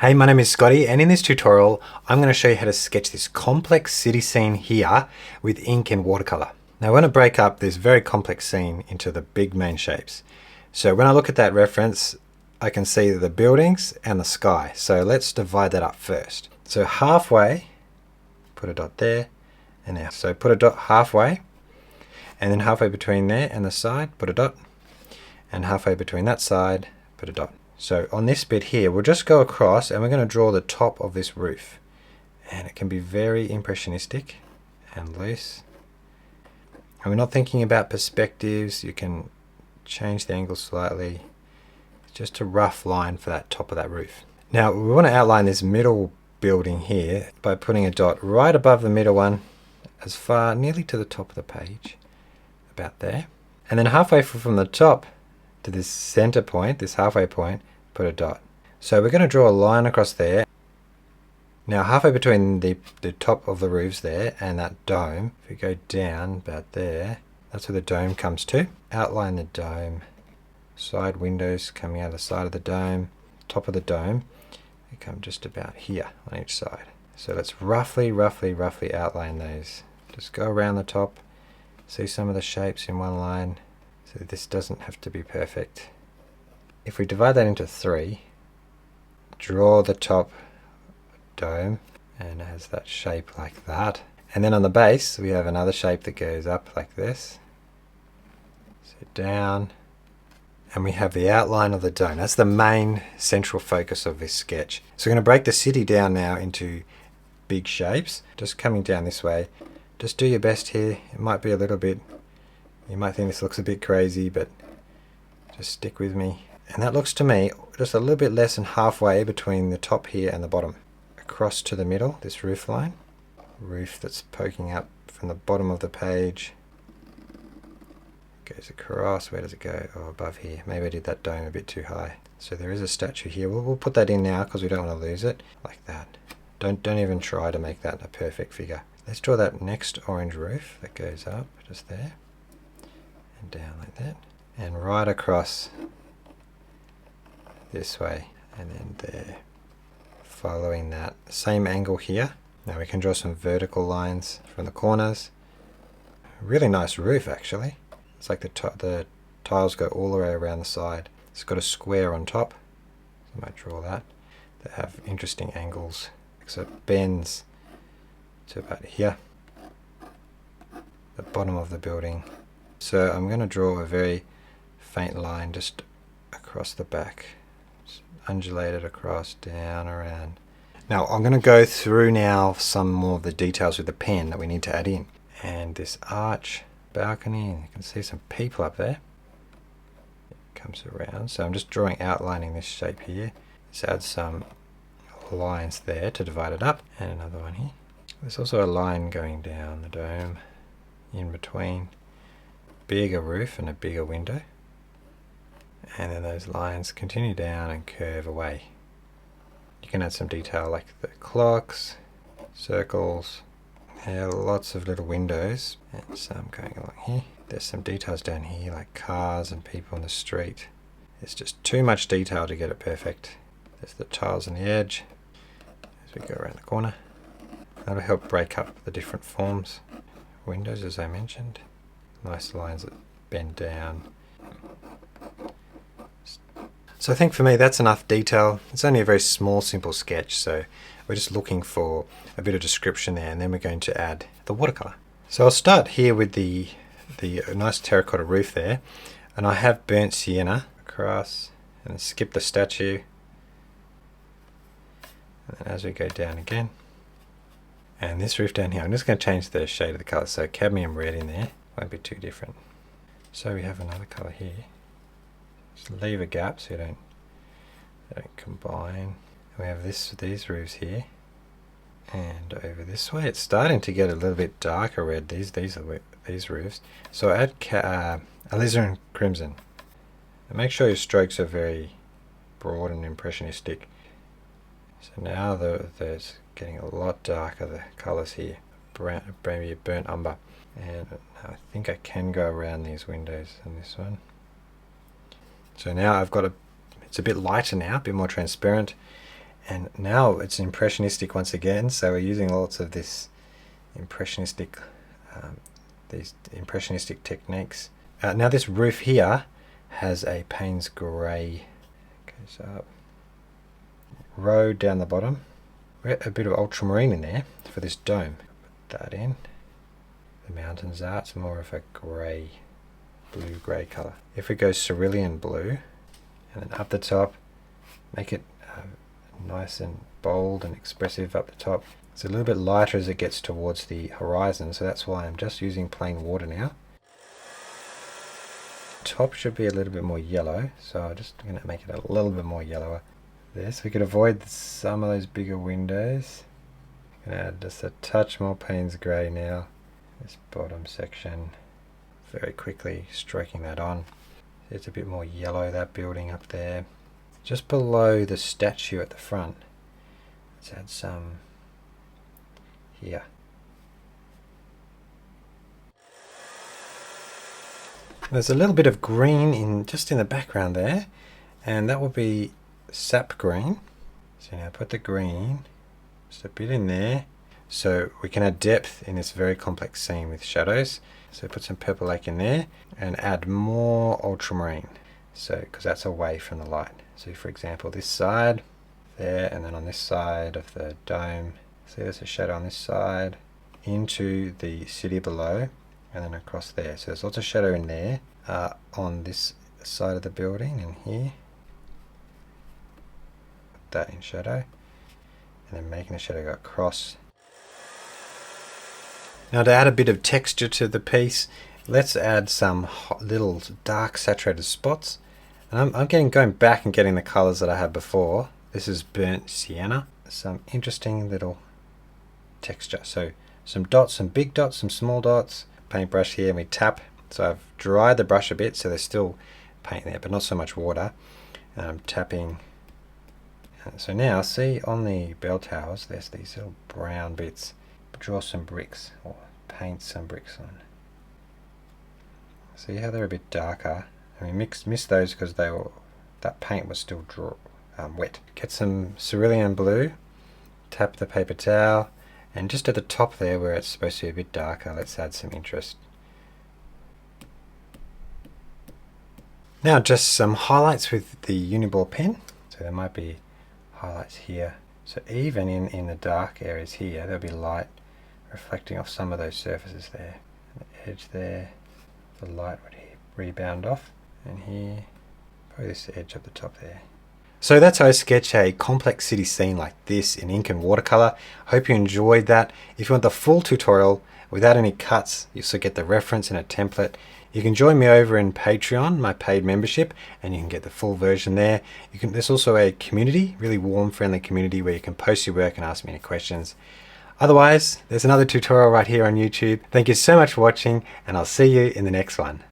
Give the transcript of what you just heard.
Hey, my name is Scotty, and in this tutorial I'm going to show you how to sketch this complex city scene here with ink and watercolor. Now I want to break up this very complex scene into the big main shapes. So when I look at that reference, I can see the buildings and the sky. So let's divide that up first. So halfway, put a dot there, and now. So put a dot halfway, and then halfway between there and the side, put a dot, and halfway between that side, put a dot. So on this bit here, we'll just go across and we're going to draw the top of this roof. And it can be very impressionistic and loose. And we're not thinking about perspectives. You can change the angle slightly. It's just a rough line for that top of that roof. Now we want to outline this middle building here by putting a dot right above the middle one, as far nearly to the top of the page, about there. And then halfway from the top to this center point, this halfway point, put a dot. So we're going to draw a line across there. Now halfway between the top of the roofs there and that dome, if we go down about there, that's where the dome comes to. Outline the dome, side windows coming out of the side of the dome, top of the dome, they come just about here on each side. So let's roughly outline those. Just go around the top, see some of the shapes in one line. So this doesn't have to be perfect. If we divide that into 3, draw the top dome, and it has that shape like that. And then on the base we have another shape that goes up like this. So down, and we have the outline of the dome. That's the main central focus of this sketch. So we're going to break the city down now into big shapes. Just coming down this way. Just do your best here. It might be a little bit, you might think this looks a bit crazy, but just stick with me. And that looks to me just a little bit less than halfway between the top here and the bottom. Across to the middle, this roof line. Roof that's poking up from the bottom of the page. Goes across, where does it go? Oh, above here. Maybe I did that dome a bit too high. So there is a statue here. We'll put that in now because we don't want to lose it. Like that. Don't even try to make that a perfect figure. Let's draw that next orange roof that goes up just there. And down like that. And right across this way. And then there. Following that same angle here. Now we can draw some vertical lines from the corners. Really nice roof actually. It's like the tiles go all the way around the side. It's got a square on top. So I might draw that. They have interesting angles. So it bends to about here. The bottom of the building. So I'm going to draw a very faint line just across the back. Just undulated across, down, around. Now I'm going to go through now some more of the details with the pen that we need to add in. And this arch balcony, and you can see some people up there. It comes around. So I'm just outlining this shape here. Let's add some lines there to divide it up. And another one here. There's also a line going down the dome in between. Bigger roof and a bigger window. And then those lines continue down and curve away. You can add some detail like the clocks, circles, lots of little windows, and some going along here. There's some details down here like cars and people in the street. It's just too much detail to get it perfect. There's the tiles on the edge as we go around the corner. That'll help break up the different forms. Windows, as I mentioned. Nice lines that bend down. So I think for me that's enough detail. It's only a very small, simple sketch, so we're just looking for a bit of description there, and then we're going to add the watercolor. So I'll start here with the nice terracotta roof there, and I have burnt sienna across, and skip the statue. And then as we go down again, and this roof down here, I'm just going to change the shade of the color, so cadmium red in there, won't be too different. So we have another color here. Just leave a gap so they don't combine. We have these roofs here, and over this way it's starting to get a little bit darker red. These roofs. So add alizarin crimson. And make sure your strokes are very broad and impressionistic. So now there's getting a lot darker, the colours here. Maybe a burnt umber. And I think I can go around these windows in this one. So now I've got it's a bit lighter now, a bit more transparent, And now it's impressionistic once again, so we're using lots of this impressionistic, these impressionistic techniques. Now this roof here has a Payne's grey, goes up, road down the bottom. A bit of ultramarine in there for this dome. Put that in. The mountains are, it's more of a grey, blue-grey colour. If we go cerulean blue, and then up the top, make it nice and bold and expressive up the top. It's a little bit lighter as it gets towards the horizon, so that's why I'm just using plain water now. Top should be a little bit more yellow, so I'm just going to make it a little bit more yellower there, so we could avoid some of those bigger windows. I'm going to add just a touch more Payne's grey now. This bottom section, very quickly stroking that on. It's a bit more yellow, that building up there. Just below the statue at the front, let's add some here. There's a little bit of green just in the background there, and that will be sap green. So now put the green just a bit in there, so we can add depth in this very complex scene with shadows. So put some purple lake in there and add more ultramarine, so because that's away from the light. So for example, this side there, and then on this side of the dome, see there's a shadow on this side into the city below, and then across there. So there's lots of shadow in there on this side of the building and here. Put that in shadow, and then making the shadow go across. Now to add a bit of texture to the piece, let's add some little dark saturated spots. And I'm going back and getting the colors that I had before. This is burnt sienna. Some interesting little texture. So some dots, some big dots, some small dots. Paintbrush here, and we tap. So I've dried the brush a bit, so there's still paint there, but not so much water. And I'm tapping. And so now, see on the bell towers, there's these little brown bits. Draw some bricks, or paint some bricks on. See how they're a bit darker? And we missed those because that paint was still wet. Get some cerulean blue, tap the paper towel, and just at the top there where it's supposed to be a bit darker, let's add some interest. Now just some highlights with the uniball pen. So there might be highlights here. So even in the dark areas here, there'll be light reflecting off some of those surfaces there. The edge there, the light would rebound off. And here, probably this edge at the top there. So that's how I sketch a complex city scene like this in ink and watercolor. Hope you enjoyed that. If you want the full tutorial without any cuts, you also get the reference and a template. You can join me over in Patreon, my paid membership, and you can get the full version there. There's also a community, really warm, friendly community where you can post your work and ask me any questions. Otherwise, there's another tutorial right here on YouTube. Thank you so much for watching, and I'll see you in the next one.